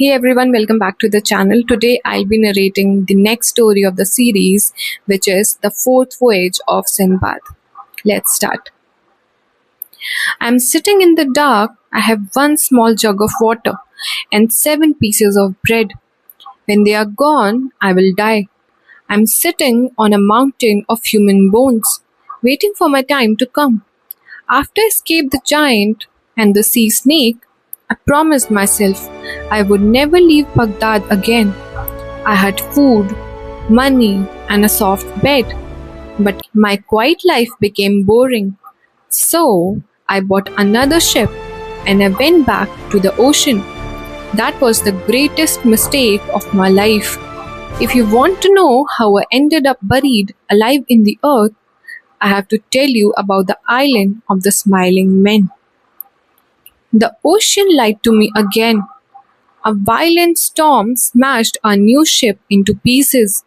Hey everyone, welcome back to the channel. Today I'll be narrating the next story of the series, which is the fourth voyage of Sindbad. Let's start. I'm sitting in the dark. I have one small jug of water and 7 pieces of bread. When they are gone, I will die. I'm sitting on a mountain of human bones, waiting for my time to come. After I escaped the giant and the sea snake, I promised myself I would never leave Baghdad again. I had food, money, and a soft bed, but my quiet life became boring. So I bought another ship and I went back to the ocean. That was the greatest mistake of my life. If you want to know how I ended up buried alive in the earth, I have to tell you about the island of the smiling men. The ocean lied to me again. A violent storm smashed our new ship into pieces.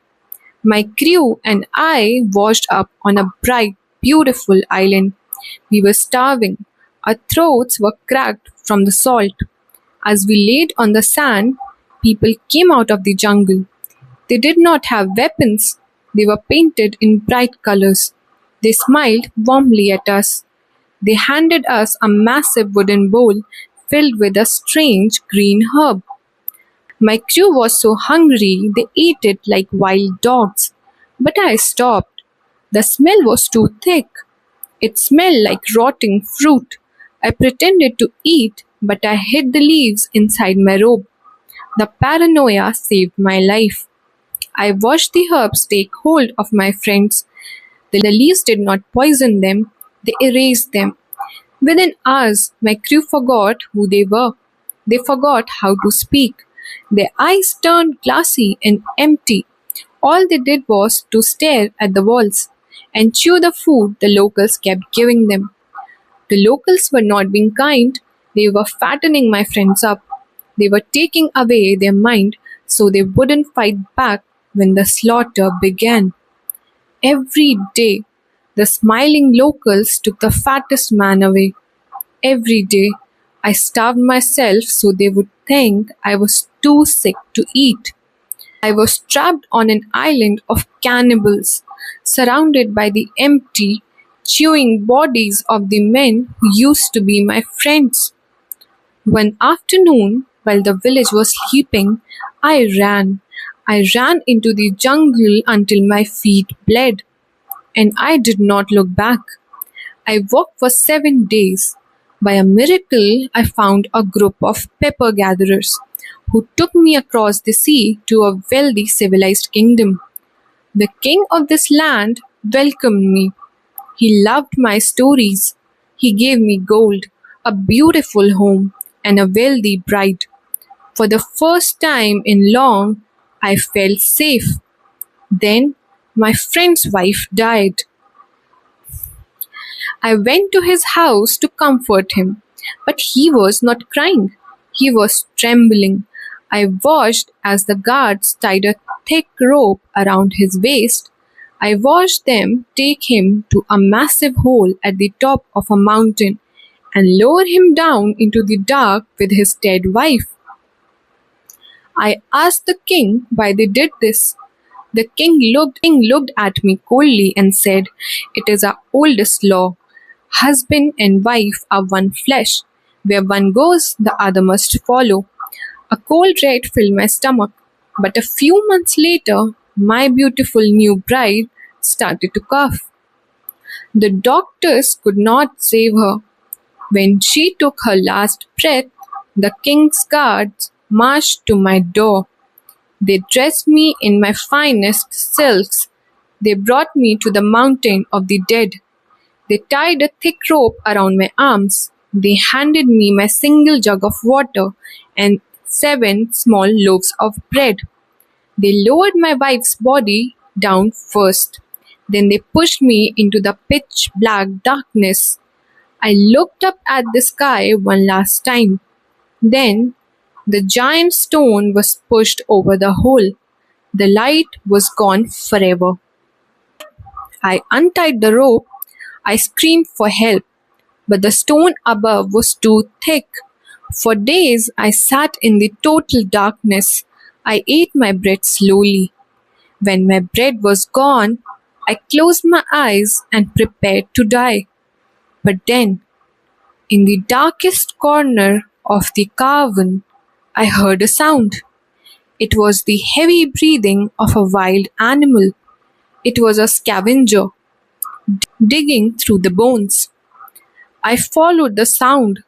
My crew and I washed up on a bright, beautiful island. We were starving. Our throats were cracked from the salt. As we laid on the sand, people came out of the jungle. They did not have weapons. They were painted in bright colors. They smiled warmly at us. They handed us a massive wooden bowl filled with a strange green herb. My crew was so hungry they ate it like wild dogs. But I stopped. The smell was too thick. It smelled like rotting fruit. I pretended to eat, but I hid the leaves inside my robe. The paranoia saved my life. I watched the herbs take hold of my friends. The leaves did not poison them, they erased them. Within hours, my crew forgot who they were. They forgot how to speak. Their eyes turned glassy and empty. All they did was to stare at the walls and chew the food the locals kept giving them. The locals were not being kind, they were fattening my friends up. They were taking away their mind so they wouldn't fight back when the slaughter began. Every day, the smiling locals took the fattest man away. Every day, I starved myself so they would think I was too sick to eat. I was trapped on an island of cannibals, surrounded by the empty, chewing bodies of the men who used to be my friends. One afternoon, while the village was sleeping, I ran. I ran into the jungle until my feet bled, and I did not look back. I walked for 7 days. By a miracle, I found a group of pepper gatherers who took me across the sea to a wealthy civilized kingdom. The king of this land welcomed me. He loved my stories. He gave me gold, a beautiful home, and a wealthy bride. For the first time in long, I felt safe. Then my friend's wife died. I went to his house to comfort him, but he was not crying. He was trembling. I watched as the guards tied a thick rope around his waist. I watched them take him to a massive hole at the top of a mountain and lower him down into the dark with his dead wife. I asked the king why they did this. The king looked at me coldly and said, "It is our oldest law. Husband and wife are one flesh. Where one goes, the other must follow." A cold dread filled my stomach. But a few months later, my beautiful new bride started to cough. The doctors could not save her. When she took her last breath, the king's guards marched to my door. They dressed me in my finest silks. They brought me to the mountain of the dead. They tied a thick rope around my arms. They handed me my single jug of water and 7 small loaves of bread. They lowered my wife's body down first. Then they pushed me into the pitch black darkness. I looked up at the sky one last time. Then the giant stone was pushed over the hole. The light was gone forever. I untied the rope. I screamed for help, but the stone above was too thick. For days I sat in the total darkness. I ate my bread slowly. When my bread was gone, I closed my eyes and prepared to die. But then, in the darkest corner of the cavern, I heard a sound. It was the heavy breathing of a wild animal. It was a scavenger digging through the bones. I followed the sound.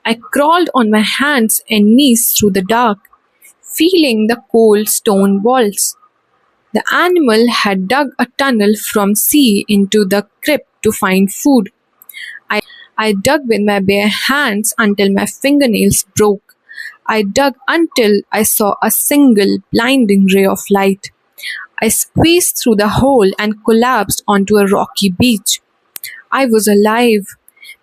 I crawled on my hands and knees through the dark, feeling the cold stone walls. The animal had dug a tunnel from sea into the crypt to find food. I dug with my bare hands until my fingernails broke. I dug until I saw a single blinding ray of light. I squeezed through the hole and collapsed onto a rocky beach. I was alive.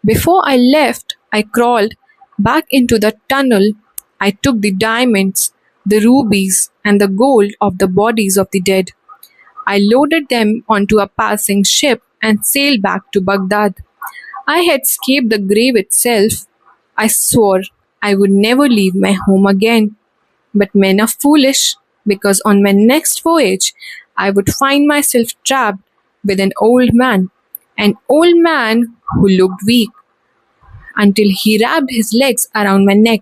Before I left, I crawled back into the tunnel. I took the diamonds, the rubies, and the gold of the bodies of the dead. I loaded them onto a passing ship and sailed back to Baghdad. I had escaped the grave itself. I swore I would never leave my home again. But men are foolish, because on my next voyage, I would find myself trapped with an old man who looked weak, until he wrapped his legs around my neck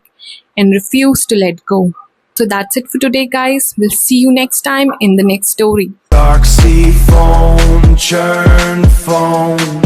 and refused to let go. So that's it for today, guys. We'll see you next time in the next story. Dark sea foam, churn foam.